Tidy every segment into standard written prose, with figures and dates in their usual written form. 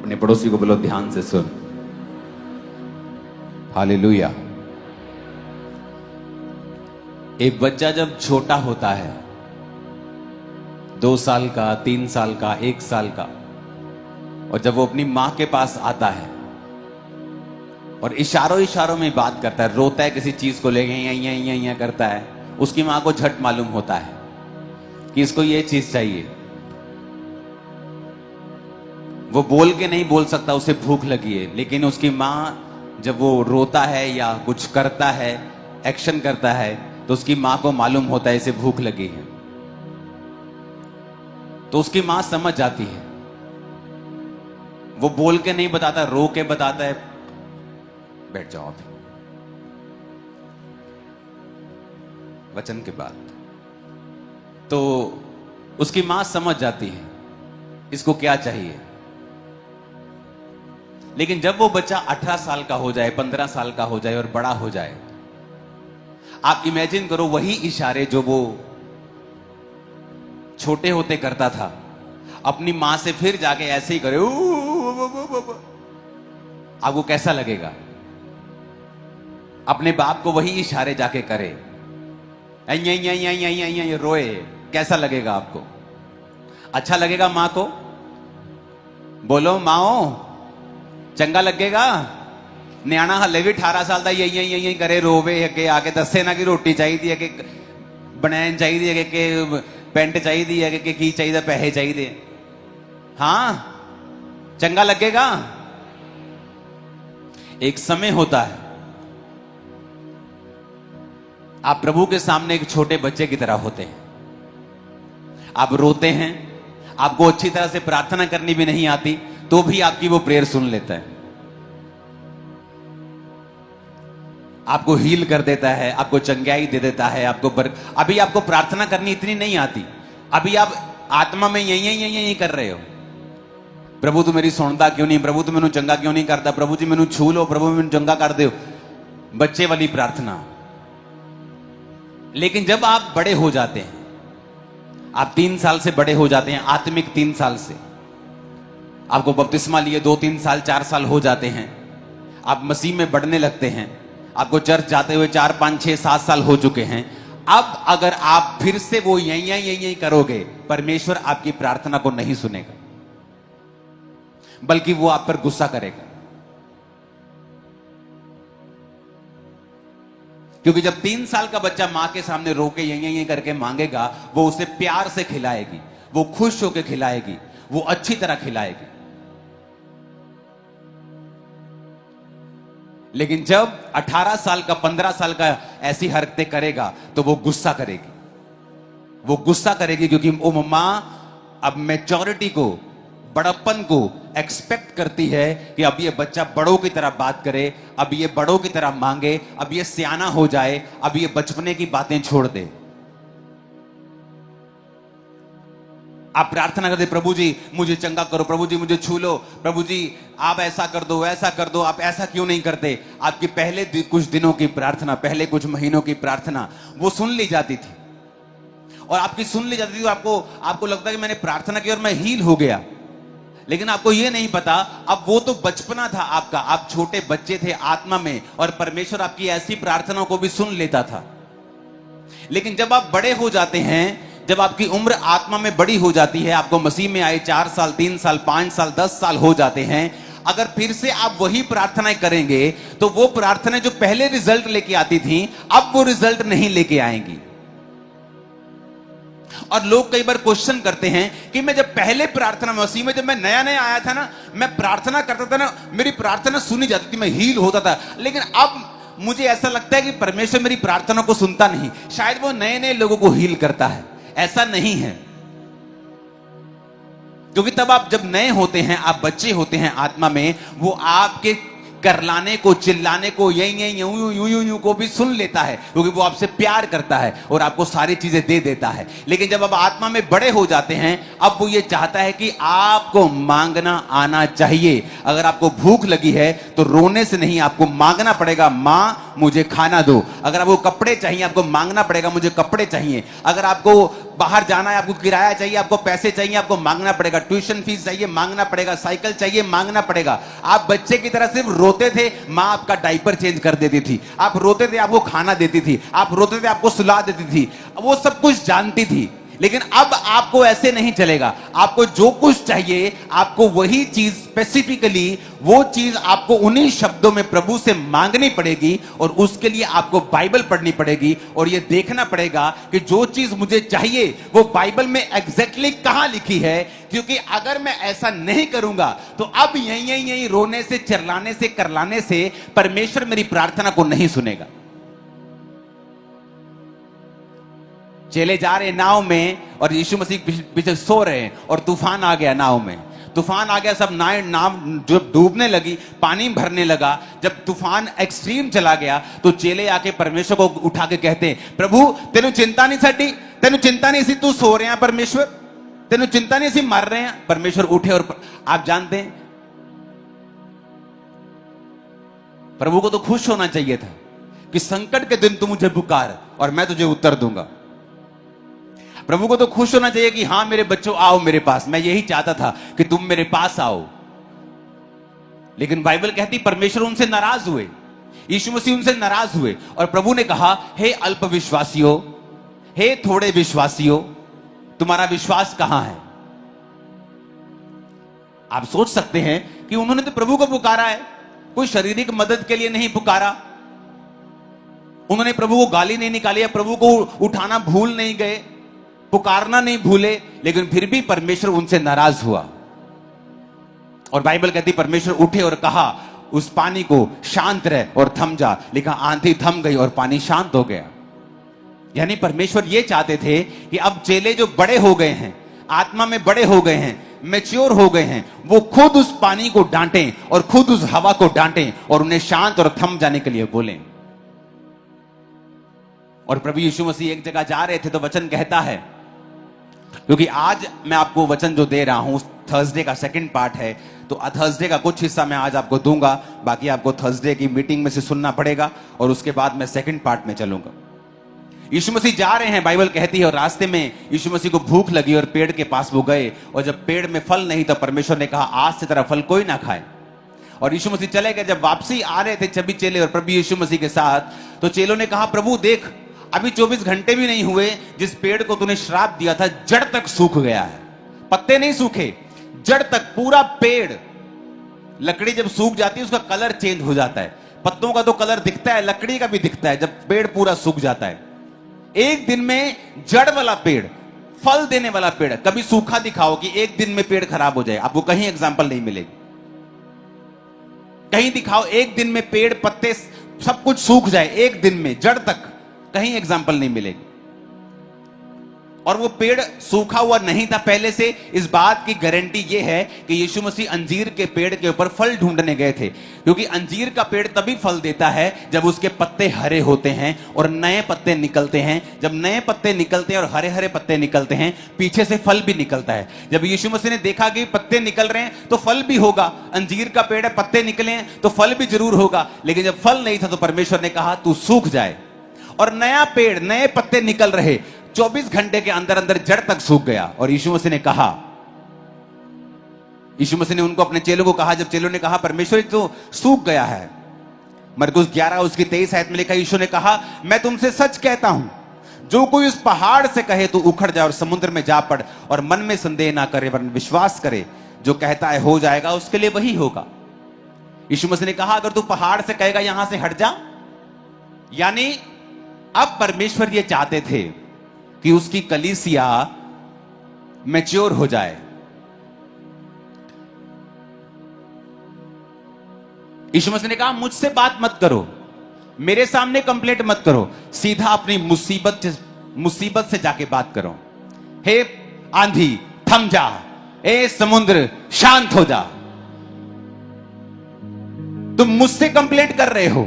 अपने पड़ोसी को बोलो ध्यान से सुन। हालेलुया। एक बच्चा जब छोटा होता है, 2 साल का, 3 साल का, 1 साल का, और जब वो अपनी मां के पास आता है और इशारों इशारों में बात करता है, रोता है किसी चीज को लेके, यहाँ करता है, उसकी मां को झट मालूम होता है कि इसको ये चीज चाहिए। वो बोल के नहीं बोल सकता उसे भूख लगी है, लेकिन उसकी मां जब वो रोता है या कुछ करता है, एक्शन करता है, तो उसकी मां को मालूम होता है इसे भूख लगी है। तो उसकी मां समझ जाती है। वो बोल के नहीं बताता, रो के बताता है, बैठ जाओ अभी, वचन के बाद। तो उसकी मां समझ जाती है इसको क्या चाहिए। लेकिन जब वो बच्चा 18 साल का हो जाए, 15 साल का हो जाए और बड़ा हो जाए, आप इमेजिन करो वही इशारे जो वो छोटे होते करता था, अपनी मां से फिर जाके ऐसे ही करे, आपको कैसा लगेगा? अपने बाप को वही इशारे जाके करे, रोए, कैसा लगेगा आपको? अच्छा लगेगा मां को? बोलो माओ, चंगा लगेगा? न्याणा हले भी 18 साल का यही करे, रोवे अगे आके दसे ना कि रोटी चाहिए, कि बनैन चाहिए, कि पेंट चाहिए, कि की चाहिए, पैसे चाहिए। हाँ, चंगा लगेगा? एक समय होता है आप प्रभु के सामने एक छोटे बच्चे की तरह होते हैं। आप रोते हैं, आपको अच्छी तरह से प्रार्थना करनी भी नहीं आती, तो भी आपकी वो प्रेयर सुन लेता है, आपको हील कर देता है, आपको चंगाई दे देता है, अभी आपको प्रार्थना करनी इतनी नहीं आती, अभी आप आत्मा में यही कर रहे हो। प्रभु तू मेरी सुनता क्यों नहीं? प्रभु तू मैनू चंगा क्यों नहीं करता? प्रभु जी मैनू छू लो, प्रभु मैनू चंगा कर दो। बच्चे वाली प्रार्थना। लेकिन जब आप बड़े हो जाते हैं, आप 3 साल से बड़े हो जाते हैं, आत्मिक 3 साल से, आपको बपतिस्मा लिए 2, 3 साल, 4 साल हो जाते हैं, आप मसीह में बढ़ने लगते हैं, आपको चर्च जाते हुए 4, 5, 6, 7 साल हो चुके हैं। अब अगर आप फिर से वो यही करोगे, परमेश्वर आपकी प्रार्थना को नहीं सुनेगा, बल्कि वो आप पर गुस्सा करेगा। क्योंकि जब 3 साल का बच्चा मां के सामने रो के यही करके मांगेगा, वो उसे प्यार से खिलाएगी, वो खुश होकर खिलाएगी, वो अच्छी तरह खिलाएगी। लेकिन जब 18 साल का, 15 साल का ऐसी हरकतें करेगा, तो वो गुस्सा करेगी। वो गुस्सा करेगी क्योंकि वो मां अब मैच्योरिटी को, बड़प्पन को एक्सपेक्ट करती है कि अब ये बच्चा बड़ों की तरह बात करे, अब ये बड़ों की तरह मांगे, अब ये सियाना हो जाए, अब ये बचपने की बातें छोड़ दे। आप प्रार्थना करते, प्रभु जी मुझे चंगा करो, प्रभु जी मुझे छू लो, प्रभु जी आप ऐसा कर दो, ऐसा कर दो। आप ऐसा क्यों नहीं करते? आपकी पहले कुछ दिनों की प्रार्थना, पहले कुछ महीनों की प्रार्थना वो सुन ली जाती थी, और आपकी सुन ली जाती थी, तो आपको लगता है कि मैंने प्रार्थना की और मैं हील हो गया। लेकिन आपको यह नहीं पता, अब वो तो बचपना था आपका, आप छोटे बच्चे थे आत्मा में, और परमेश्वर आपकी ऐसी प्रार्थनाओं को भी सुन लेता था। लेकिन जब आप बड़े हो जाते हैं, जब आपकी उम्र आत्मा में बड़ी हो जाती है, आपको मसीह में आए 4 साल, 3 साल, 5 साल, 10 साल हो जाते हैं, अगर फिर से आप वही प्रार्थनाएं करेंगे, तो वो प्रार्थनाएं जो पहले रिजल्ट लेके आती थी, अब वो रिजल्ट नहीं लेके आएंगी। और लोग कई बार क्वेश्चन करते हैं कि मैं जब पहले प्रार्थना मसीह में, जब मैं नया नया आया था ना, मैं प्रार्थना करता था ना, मेरी प्रार्थना सुनी जाती थी, मैं हील होता था। लेकिन अब मुझे ऐसा लगता है कि परमेश्वर मेरी प्रार्थना को सुनता नहीं। शायद वो नए नए लोगों को हील करता है, ऐसा नहीं है। क्योंकि तब आप जब नए होते हैं, आप बच्चे होते हैं आत्मा में, वो आपके करलाने को, चिल्लाने को, यूं को भी सुन लेता है, क्योंकि वो आपसे प्यार करता है और आपको सारी चीजें दे देता है। लेकिन जब आप आत्मा में बड़े हो जाते हैं, अब वो ये चाहता है कि आपको मांगना आना चाहिए। अगर आपको भूख लगी है तो रोने से नहीं, आपको मांगना पड़ेगा, मां मुझे खाना दो। अगर आपको कपड़े चाहिए, आपको मांगना पड़ेगा, मुझे कपड़े चाहिए। अगर आपको बाहर जाना है, आपको किराया चाहिए, आपको पैसे चाहिए, आपको मांगना पड़ेगा, ट्यूशन फीस चाहिए मांगना पड़ेगा, साइकिल चाहिए मांगना पड़ेगा। आप बच्चे की तरह सिर्फ रोते थे, मां आपका डायपर चेंज कर देती थी, आप रोते थे, आपको खाना देती थी, आप रोते थे, आपको सुला देती थी, वो सब कुछ जानती थी। लेकिन अब आपको ऐसे नहीं चलेगा। आपको जो कुछ चाहिए, आपको वही चीज स्पेसिफिकली, वो चीज आपको उन्हीं शब्दों में प्रभु से मांगनी पड़ेगी, और उसके लिए आपको बाइबल पढ़नी पड़ेगी और ये देखना पड़ेगा कि जो चीज मुझे चाहिए वो बाइबल में एग्जैक्टली कहां लिखी है। क्योंकि अगर मैं ऐसा नहीं करूंगा तो अब यही रोने से, चिल्लाने से, करलाने से परमेश्वर मेरी प्रार्थना को नहीं सुनेगा। चले जा रहे नाव में और यीशु मसीह पीछे सो रहे हैं और तूफान आ गया नाव में। तूफान आ गया, सब नाव जब डूबने लगी, पानी भरने लगा, जब तूफान एक्सट्रीम चला गया तो चेले आके परमेश्वर को उठा के कहते हैं, प्रभु तेनु चिंता नहीं साडी, तेनु चिंता नहीं सी, तू सो रहे हैं परमेश्वर, तेनु चिंता नहीं सी, मर रहे हैं। परमेश्वर उठे और आप जानते हैं प्रभु को तो खुश होना चाहिए था कि संकट के दिन तू मुझे पुकार और मैं तुझे उत्तर दूंगा। प्रभु को तो खुश होना चाहिए कि हां मेरे बच्चों आओ मेरे पास, मैं यही चाहता था कि तुम मेरे पास आओ। लेकिन बाइबल कहती परमेश्वर उनसे नाराज हुए, यीशु मसीह उनसे नाराज हुए और प्रभु ने कहा, हे अल्प विश्वासियों, हे थोड़े विश्वासियों, तुम्हारा विश्वास कहां है। आप सोच सकते हैं कि उन्होंने तो प्रभु को पुकारा है, कोई शारीरिक मदद के लिए नहीं पुकारा, उन्होंने प्रभु को गाली नहीं निकाली, प्रभु को उठाना भूल नहीं गए, पुकारना नहीं भूले, लेकिन फिर भी परमेश्वर उनसे नाराज हुआ। और बाइबल कहती परमेश्वर उठे और कहा उस पानी को शांत रह और थम जा। लिखा आंधी थम गई और पानी शांत हो गया। यानी परमेश्वर ये चाहते थे कि अब चेले जो बड़े हो गए हैं, आत्मा में बड़े हो गए हैं, मैच्योर हो गए हैं, वो खुद उस पानी को डांटें और खुद उस हवा को डांटें और उन्हें शांत और थम जाने के लिए बोलें। और प्रभु यीशु मसीह एक जगह जा रहे थे तो वचन कहता है, क्योंकि आज मैं आपको वचन जो दे रहा हूं थर्सडे का सेकंड पार्ट है, तो थर्सडे का कुछ हिस्सा मैं आज आपको दूंगा, बाकी आपको थर्सडे की मीटिंग में से सुनना पड़ेगा और उसके बाद मैं सेकंड पार्ट में चलूंगा। यीशु मसीह जा रहे हैं, बाइबल कहती है, और रास्ते में यीशु मसीह को भूख लगी और पेड़ के पास वो गए, और जब पेड़ में फल नहीं तो परमेश्वर ने कहा आज से तेरा फल कोई ना खाए। और यीशु मसीह चले गए। जब वापसी आ रहे थे सभी चेले और प्रभु यीशु मसीह के साथ, तो चेलों ने कहा प्रभु देख, अभी 24 घंटे भी नहीं हुए, जिस पेड़ को तूने श्राप दिया था जड़ तक सूख गया है। पत्ते नहीं सूखे, जड़ तक पूरा पेड़। लकड़ी जब सूख जाती है उसका कलर चेंज हो जाता है, पत्तों का तो कलर दिखता है, लकड़ी का भी दिखता है जब पेड़ पूरा सूख जाता है। एक दिन में जड़ वाला पेड़, फल देने वाला पेड़, कभी सूखा दिखाओ कि एक दिन में पेड़ खराब हो जाए, आपको कहीं एग्जांपल नहीं मिलेगी। कहीं दिखाओ एक दिन में पेड़, पत्ते सब कुछ सूख जाए एक दिन में जड़ तक, कहीं एग्जांपल नहीं मिलेगी। और वो पेड़ सूखा हुआ नहीं था पहले से। इस बात की गारंटी ये है कि यीशु मसीह अंजीर के पेड़ के ऊपर फल ढूंढने गए थे, क्योंकि अंजीर का पेड़ तभी फल देता है जब उसके पत्ते हरे होते हैं और नए पत्ते निकलते हैं। जब नए पत्ते निकलते हैं और हरे हरे पत्ते निकलते हैं, पीछे से फल भी निकलता है। जब यीशु मसीह ने देखा कि पत्ते निकल रहे हैं तो फल भी होगा, अंजीर का पेड़ है, पत्ते निकले हैं तो फल भी जरूर होगा। लेकिन जब फल नहीं था तो परमेश्वर ने कहा तू सूख जाए, और नया पेड़, नए पत्ते निकल रहे, 24 घंटे के अंदर अंदर जड़ तक सूख गया। और यीशु मसीह ने कहा, यीशु मसीह ने उनको, अपने चेलों को कहा, जब चेलों ने कहा परमेश्वर तो सूख गया है, मरकुस 11 उसकी 23 आयत में लिखा, यीशु ने कहा मैं तुमसे सच कहता हूं, जो कोई उस पहाड़ से कहे तू उखड़ जाए और समुद्र में जा पड़, और मन में संदेह ना करे वरन विश्वास करे, जो कहता है हो जाएगा, उसके लिए वही होगा। यीशु मसीह ने कहा अगर तू पहाड़ से कहेगा यहां से हट जा, यानी अब परमेश्वर ये चाहते थे कि उसकी कलीसिया मैच्योर हो जाए। यीशु मसीह ने कहा मुझसे बात मत करो, मेरे सामने कंप्लेंट मत करो, सीधा अपनी मुसीबत से जाके बात करो। हे आंधी थम जा, ए समुद्र शांत हो जा। तुम मुझसे कंप्लेंट कर रहे हो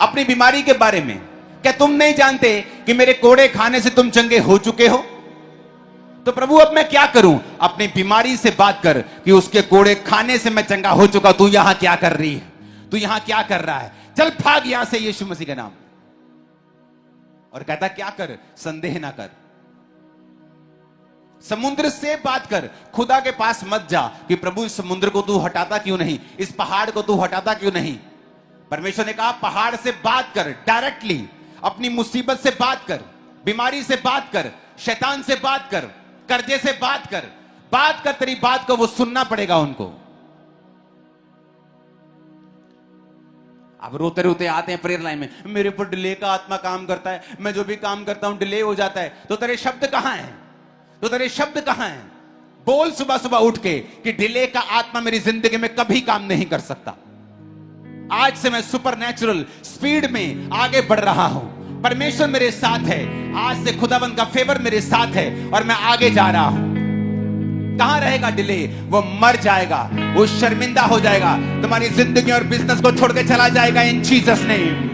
अपनी बीमारी के बारे में, क्या तुम नहीं जानते कि मेरे कोड़े खाने से तुम चंगे हो चुके हो? तो प्रभु अब मैं क्या करूं? अपनी बीमारी से बात कर कि उसके कोड़े खाने से मैं चंगा हो चुका, तू यहां क्या कर रही है, तू यहां क्या कर रहा है, चल भाग यहां से यीशु मसीह के नाम। और कहता क्या कर, संदेह ना कर। समुद्र से बात कर, खुदा के पास मत जा कि प्रभु इस समुद्र को तू हटाता क्यों नहीं, इस पहाड़ को तू हटाता क्यों नहीं। परमेश्वर ने कहा पहाड़ से बात कर, डायरेक्टली अपनी मुसीबत से बात कर, बीमारी से बात कर, शैतान से बात कर, कर्जे से बात कर, तेरी बात को वो सुनना पड़ेगा उनको। अब रोते रोते आते हैं प्रेयर लाइन में, मेरे पर डिले का आत्मा काम करता है, मैं जो भी काम करता हूं डिले हो जाता है। तो तेरे शब्द कहां हैं, तो तेरे शब्द कहां हैं? बोल सुबह सुबह उठ के कि डिले का आत्मा मेरी जिंदगी में कभी काम नहीं कर सकता। आज से मैं सुपरनैचुरल स्पीड में आगे बढ़ रहा हूं, परमेश्वर मेरे साथ है, आज से खुदाबंद का फेवर मेरे साथ है और मैं आगे जा रहा हूं। कहां रहेगा डिले? वो मर जाएगा, वो शर्मिंदा हो जाएगा, तुम्हारी जिंदगी और बिजनेस को छोड़ के चला जाएगा इन जीसस नेम।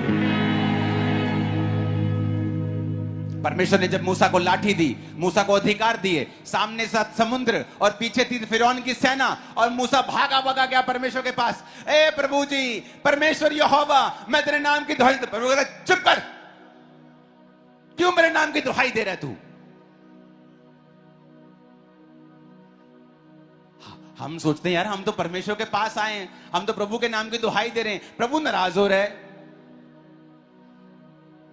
परमेश्वर ने जब मूसा को लाठी दी, मूसा को अधिकार दिए, सामने साथ समुद्र और पीछे थी फिरौन की सेना, और मूसा भागा भागा गया परमेश्वर के पास। ए प्रभु जी, परमेश्वर यहोवा, मैं तेरे नाम की दुहाई, प्रभु कहता चुप कर, क्यों मेरे नाम की दुहाई दे रहा है तू? हम सोचते हैं यार हम तो परमेश्वर के पास आए हैं, हम तो प्रभु के नाम की दुहाई दे रहे हैं, प्रभु नाराज हो रहे।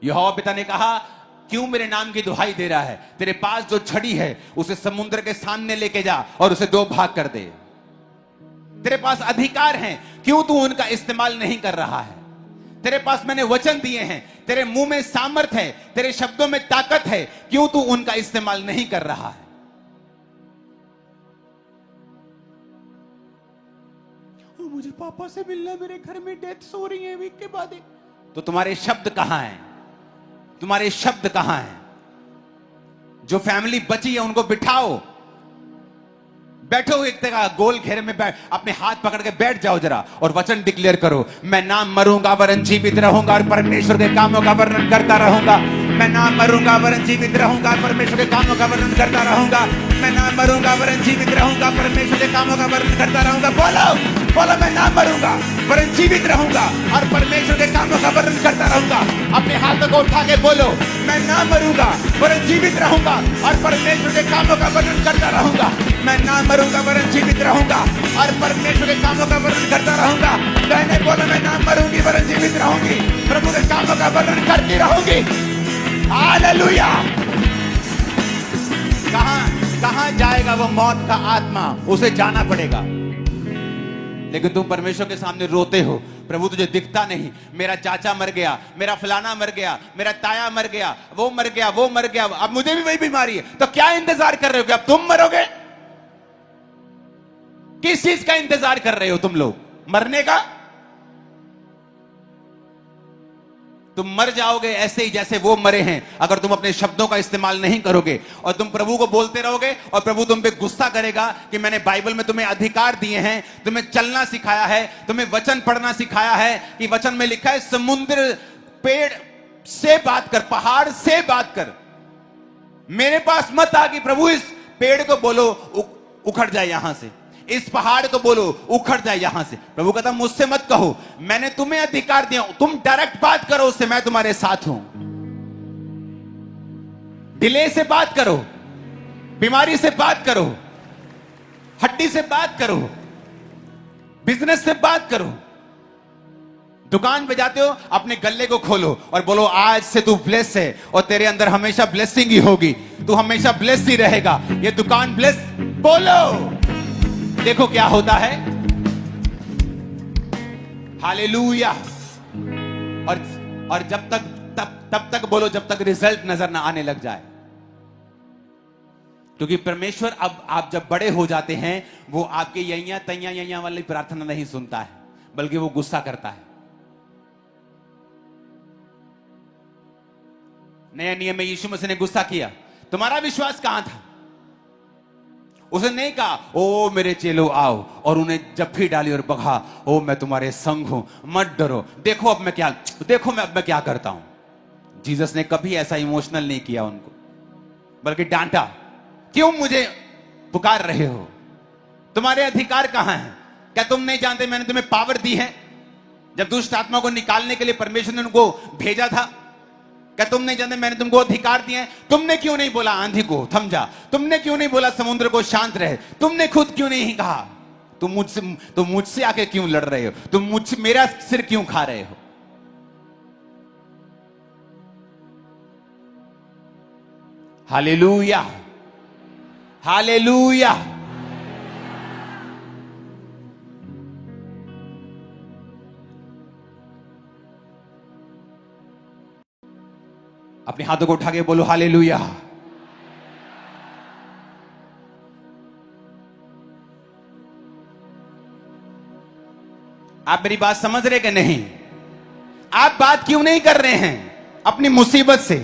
यहोवा पिता ने कहा क्यों मेरे नाम की दुहाई दे रहा है? तेरे पास जो छड़ी है उसे समुद्र के सामने लेके जा और उसे दो भाग कर दे। तेरे पास अधिकार है, क्यों तू उनका इस्तेमाल नहीं कर रहा है? तेरे पास मैंने वचन दिए हैं, तेरे मुंह में सामर्थ है, तेरे शब्दों में ताकत है, क्यों तू उनका इस्तेमाल नहीं कर रहा है? मुझे पापा से मिलना, मेरे घर में डेथ हो रही है वीक के बाद। तो तुम्हारे शब्द कहां हैं? तुम्हारे शब्द कहां हैं? जो फैमिली बची है उनको बिठाओ, बैठो एक जगह गोल घेरे में बैठ, अपने हाथ पकड़ के बैठ जाओ जरा और वचन डिक्लेयर करो, मैं ना मरूंगा वरन जीवित रहूंगा और परमेश्वर के कामों का वर्णन करता रहूंगा। मैं ना मरूंगा वरन जीवित रहूंगा, परमेश्वर के कामों का वर्णन करता रहूंगा। मैं ना मरूंगा वरन जीवित रहूंगा, परमेश्वर के कामों का वर्णन करता रहूंगा। बोलो बोलो, मैं ना मरूंगा वरन जीवित रहूंगा और परमेश्वर के कामों का वर्णन करता रहूंगा। अपने हाथों को उठा के बोलो, मैं ना मरूंगा वरन जीवित रहूंगा और परमेश्वर के कामों का वर्णन करता रहूंगा। मैं ना मरूंगा वरन जीवित रहूंगा और परमेश्वर के कामों का वर्णन करता रहूंगा। बहने बोलो, मैं ना मरूंगी वरन जीवित रहूंगी, प्रभु के कामों का वर्णन करती रहूंगी। हालेलुया। कहां जाएगा वो मौत का आत्मा? उसे जाना पड़ेगा। लेकिन तुम परमेश्वर के सामने रोते हो, प्रभु तुझे दिखता नहीं, मेरा चाचा मर गया, मेरा फलाना मर गया, मेरा ताया मर गया, वो मर गया, वो मर गया, अब मुझे भी वही बीमारी है। तो क्या इंतजार कर रहे हो कि अब तुम मरोगे? किस चीज का इंतजार कर रहे हो तुम लोग? मरने का? तुम मर जाओगे ऐसे ही जैसे वो मरे हैं, अगर तुम अपने शब्दों का इस्तेमाल नहीं करोगे और तुम प्रभु को बोलते रहोगे और प्रभु तुम पे गुस्सा करेगा कि मैंने बाइबल में तुम्हें अधिकार दिए हैं, तुम्हें चलना सिखाया है, तुम्हें वचन पढ़ना सिखाया है कि वचन में लिखा है समुद्र पेड़ से बात कर, पहाड़ से बात कर। मेरे पास मत आ कि प्रभु इस पेड़ को बोलो उखड़ जाए यहां से, इस पहाड़ को बोलो उखड़ जाए यहां से। प्रभु कहता मुझसे मत कहो, मैंने तुम्हें अधिकार दिया, तुम डायरेक्ट बात करो उससे, मैं तुम्हारे साथ हूं। डिले से बात करो, बीमारी से बात करो, हड्डी से बात करो, बिजनेस से बात करो। दुकान पे जाते हो, अपने गल्ले को खोलो और बोलो आज से तू ब्लेस है और तेरे अंदर हमेशा ब्लेसिंग ही होगी, तू हमेशा ब्लेस ही रहेगा, ये दुकान ब्लेस। बोलो, देखो क्या होता है। हालेलुया। और जब तक तब तक बोलो जब तक रिजल्ट नजर ना आने लग जाए, क्योंकि परमेश्वर अब आप जब बड़े हो जाते हैं वो आपके यैया तैया यैया वाली प्रार्थना नहीं सुनता है, बल्कि वो गुस्सा करता है। नया नियम में यीशु मसीह ने गुस्सा किया, तुम्हारा विश्वास कहां था? उसने नहीं कहा ओ मेरे चेलो आओ और उन्हें जफ्फी डाली और बगा, ओ मैं तुम्हारे संग हूं, मत डरो, देखो अब मैं क्या करता हूं। जीसस ने कभी ऐसा इमोशनल नहीं किया उनको, बल्कि डांटा, क्यों मुझे पुकार रहे हो? तुम्हारे अधिकार कहां हैं? क्या तुम नहीं जानते मैंने तुम्हें पावर दी है? जब दुष्ट आत्मा को निकालने के लिए परमेश्वर ने उनको भेजा था, क्या तुम नहीं जानते मैंने तुमको अधिकार दिए हैं? तुमने क्यों नहीं बोला आंधी को थम जा? तुमने क्यों नहीं बोला समुद्र को शांत रहे? तुमने खुद क्यों नहीं कहा? तुम मुझसे आके क्यों लड़ रहे हो? तुम मुझसे मेरा सिर क्यों खा रहे हो? Hallelujah, hallelujah. अपने हाथों को उठा के बोलो हालेलुया। आप मेरी बात समझ रहे कि नहीं? आप बात क्यों नहीं कर रहे हैं अपनी मुसीबत से?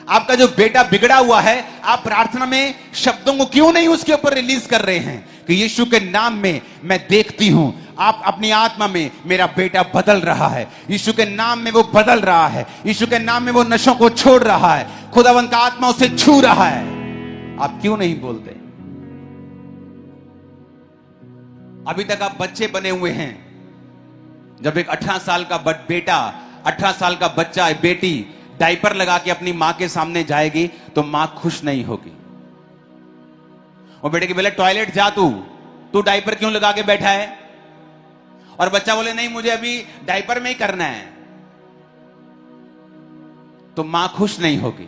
आपका जो बेटा बिगड़ा हुआ है, आप प्रार्थना में शब्दों को क्यों नहीं उसके ऊपर रिलीज कर रहे हैं कि यीशु के नाम में मैं देखती हूं आप अपनी आत्मा में मेरा बेटा बदल रहा है, यीशु के नाम में वो बदल रहा है, यीशु के नाम में वो नशों को छोड़ रहा है, खुदावंद का आत्मा उसे छू रहा है। आप क्यों नहीं बोलते? अभी तक आप बच्चे बने हुए हैं। जब एक 18 साल का बेटा, 18 साल का बच्चा, बेटी डायपर लगा के अपनी मां के सामने जाएगी तो मां खुश नहीं होगी। और बेटे के बोले टॉयलेट जा, तू डायपर क्यों लगा के बैठा है? और बच्चा बोले नहीं मुझे अभी डायपर में ही करना है, तो मां खुश नहीं होगी।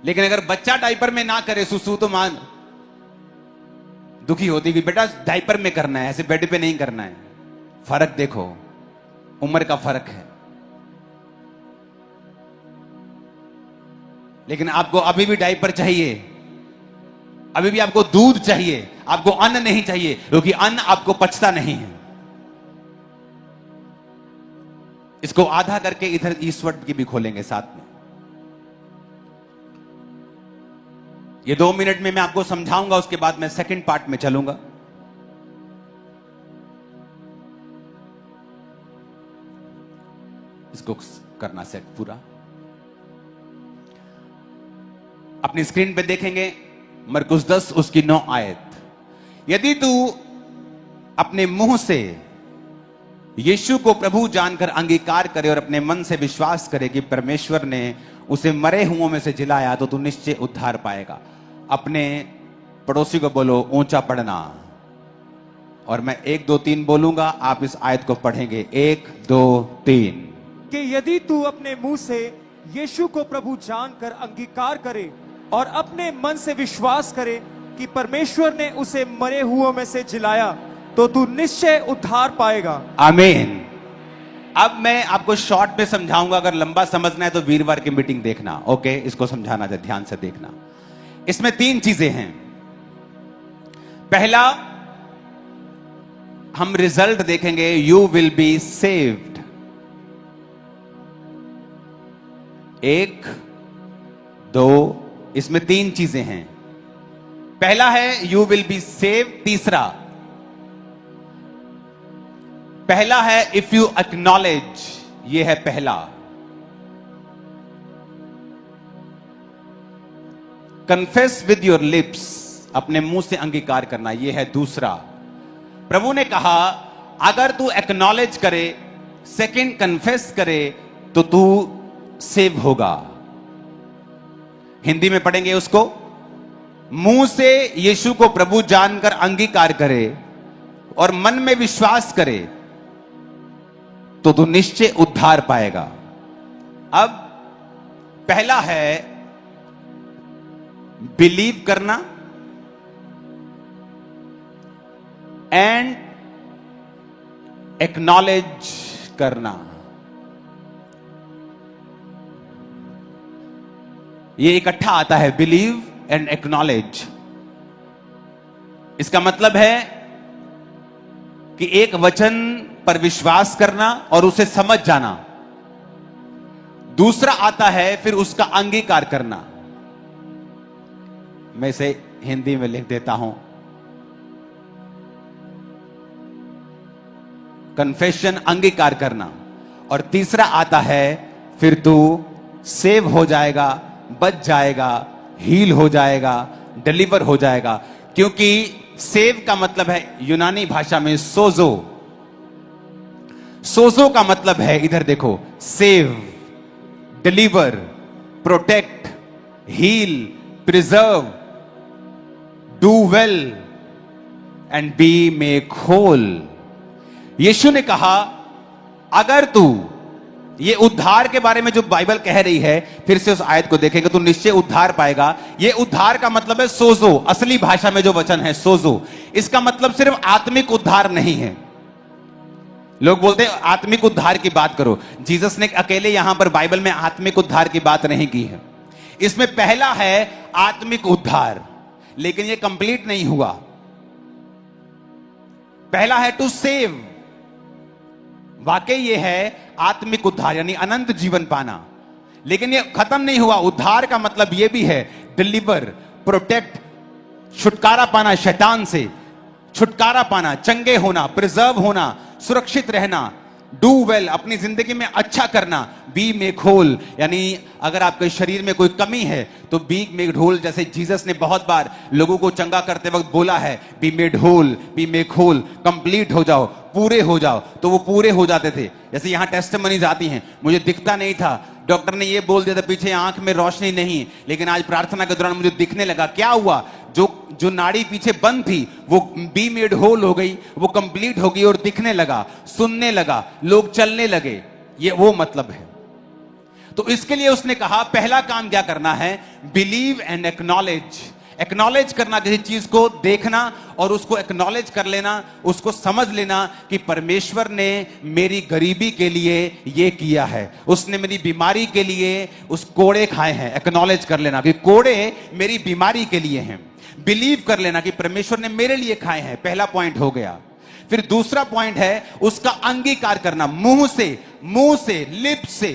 लेकिन अगर बच्चा डायपर में ना करे सुसु तो मां दुखी होती कि बेटा डायपर में करना है, ऐसे बेड पे नहीं करना है। फर्क देखो, उम्र का फर्क है। लेकिन आपको अभी भी डायपर चाहिए, अभी भी आपको दूध चाहिए, आपको अन्न नहीं चाहिए, क्योंकि अन्न आपको पचता नहीं है। इसको आधा करके इधर ईश्वर की भी खोलेंगे साथ में। ये 2 मिनट में मैं आपको समझाऊंगा, उसके बाद मैं सेकंड पार्ट में चलूंगा। इसको करना सेट पूरा। अपनी स्क्रीन पे देखेंगे मरकुस 10 उसकी 9 आयत। यदि तू अपने मुंह से यीशु को प्रभु जानकर अंगीकार करे और अपने मन से विश्वास करे कि परमेश्वर ने उसे मरे हुओं में से जिलाया, तो तू निश्चय उद्धार पाएगा। अपने पड़ोसी को बोलो ऊंचा पढ़ना, और मैं 1 2 3 बोलूंगा, आप इस आयत को पढ़ेंगे। 1 2 3 कि यदि तू अपने मुंह से यीशु को प्रभु जानकर अंगीकार करे और अपने मन से विश्वास करे कि परमेश्वर ने उसे मरे हुओं में से जिलाया, तो तू निश्चय उद्धार पाएगा। आमीन। अब मैं आपको शॉर्ट में समझाऊंगा, अगर लंबा समझना है तो वीरवार की मीटिंग देखना। ओके, इसको समझाना है, ध्यान से देखना। इसमें 3 चीजें हैं। पहला, हम रिजल्ट देखेंगे, यू विल बी सेव्ड। 1 2, इसमें 3 चीजें हैं। पहला है यू विल बी सेव। तीसरा, पहला है इफ यू एक्नॉलेज, ये है पहला। कन्फेस विद योर लिप्स, अपने मुंह से अंगीकार करना, ये है दूसरा। प्रभु ने कहा अगर तू एक्नॉलेज करे, सेकंड कन्फेस करे, तो तू सेव होगा। हिंदी में पढ़ेंगे उसको। मुंह से यीशु को प्रभु जानकर अंगीकार करे और मन में विश्वास करे, तो तू निश्चय उद्धार पाएगा। अब पहला है बिलीव करना एंड एक्नॉलेज करना। ये इकट्ठा आता है, बिलीव एंड एक्नॉलेज। इसका मतलब है कि एक वचन पर विश्वास करना और उसे समझ जाना। दूसरा आता है फिर उसका अंगीकार करना। मैं इसे हिंदी में लिख देता हूं। कन्फेशन, अंगीकार करना। और तीसरा आता है फिर तू सेव हो जाएगा, बच जाएगा, हील हो जाएगा, डिलीवर हो जाएगा। क्योंकि सेव का मतलब है यूनानी भाषा में सोजो। सोजो का मतलब है, इधर देखो, save, deliver, protect, heal, preserve, do well and be make whole. यीशु ने कहा अगर तू ये उद्धार के बारे में जो बाइबल कह रही है, फिर से उस आयत को देखेंगे तो निश्चय उद्धार पाएगा। ये उद्धार का मतलब है सोजो, असली भाषा में जो वचन है सोजो, इसका मतलब सिर्फ आत्मिक उद्धार नहीं है। लोग बोलते हैं आत्मिक उद्धार की बात करो, जीसस ने अकेले यहां पर बाइबल में आत्मिक उद्धार की बात नहीं की है। इसमें पहला है आत्मिक उद्धार, लेकिन यह कंप्लीट नहीं हुआ। पहला है टू सेव, वाकई यह है आत्मिक उद्धार यानी अनंत जीवन पाना, लेकिन यह खत्म नहीं हुआ। उद्धार का मतलब यह भी है डिलीवर, प्रोटेक्ट, छुटकारा पाना, शैतान से छुटकारा पाना, चंगे होना, प्रिजर्व होना, सुरक्षित रहना, डू वेल, अपनी जिंदगी में अच्छा करना, बी मेक होल, यानी अगर आपके शरीर में कोई कमी है तो बी मेड होल। जैसे जीसस ने बहुत बार लोगों को चंगा करते वक्त बोला है be made whole, be make whole, complete हो जाओ, पूरे हो जाओ, तो वो पूरे हो जाते थे। जैसे यहां टेस्टिमनीज आती हैं, मुझे दिखता नहीं था, डॉक्टर ने ये बोल दिया था पीछे आंख में रोशनी नहीं, लेकिन आज प्रार्थना के दौरान मुझे दिखने लगा। क्या हुआ? जो नाड़ी पीछे बंद थी वो बी मेड होल हो गई, वो कंप्लीट हो गई और दिखने लगा, सुनने लगा, लोग चलने लगे। ये वो मतलब है। तो इसके लिए उसने कहा पहला काम क्या करना है? Believe and acknowledge. एक्नॉलेज करना, किसी चीज को देखना और उसको एक्नॉलेज कर लेना, उसको समझ लेना कि परमेश्वर ने मेरी गरीबी के लिए ये किया है, उसने मेरी बीमारी के लिए उस कोड़े खाए हैं। एक्नॉलेज कर लेना कि कोड़े मेरी बीमारी के लिए हैं। बिलीव कर लेना कि परमेश्वर ने मेरे लिए खाए हैं। पहला पॉइंट हो गया। फिर दूसरा पॉइंट है उसका अंगीकार करना, मुंह से, लिप से,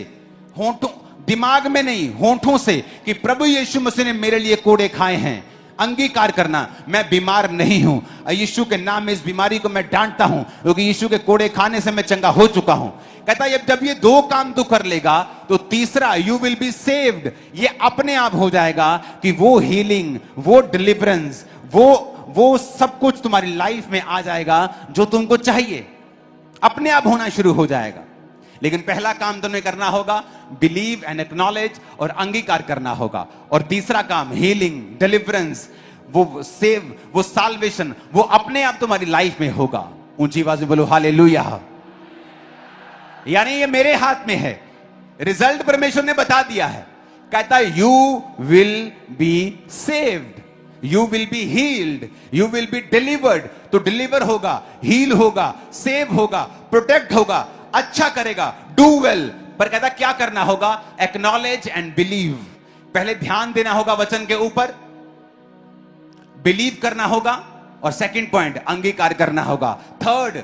होंठों, दिमाग में नहीं, होंठों से, कि प्रभु यीशु मसीह ने मेरे लिए कोड़े खाए हैं। अंगीकार करना, मैं बीमार नहीं हूं, यीशु के नाम में इस बीमारी को मैं डांटता हूं, क्योंकि यीशु के कोड़े खाने से मैं चंगा हो चुका हूं। कहता है जब ये दो काम तू कर लेगा तो तीसरा, यू विल बी सेव्ड, ये अपने आप हो जाएगा कि वो हीलिंग, वो डिलीवरेंस, वो सब कुछ तुम्हारी लाइफ में आ जाएगा जो तुमको चाहिए, अपने आप होना शुरू हो जाएगा। लेकिन पहला काम तुम्हें करना होगा बिलीव एंड एक्नॉलेज, और अंगीकार करना होगा। और तीसरा काम हीलिंग, डिलीवरेंस, वो सेव, वो साल्वेशन, वो अपने आप तुम्हारी लाइफ में होगा। ऊंची आवाज में बोलो हालेलुया। यानी ये मेरे हाथ में है, रिजल्ट परमेश्वर ने बता दिया है। कहता है you will be saved, you will be healed, you will be delivered. तो डिलीवर होगा, हील होगा, सेव होगा, प्रोटेक्ट होगा, अच्छा करेगा, डू वेल। पर कहता क्या करना होगा? Acknowledge and believe. पहले ध्यान देना होगा वचन के ऊपर, बिलीव करना होगा, और सेकंड पॉइंट अंगीकार करना होगा। थर्ड,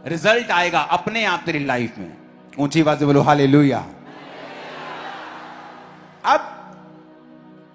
रिजल्ट आएगा अपने आप तेरी लाइफ में। ऊंची आवाज से बोलो हालेलुया। अब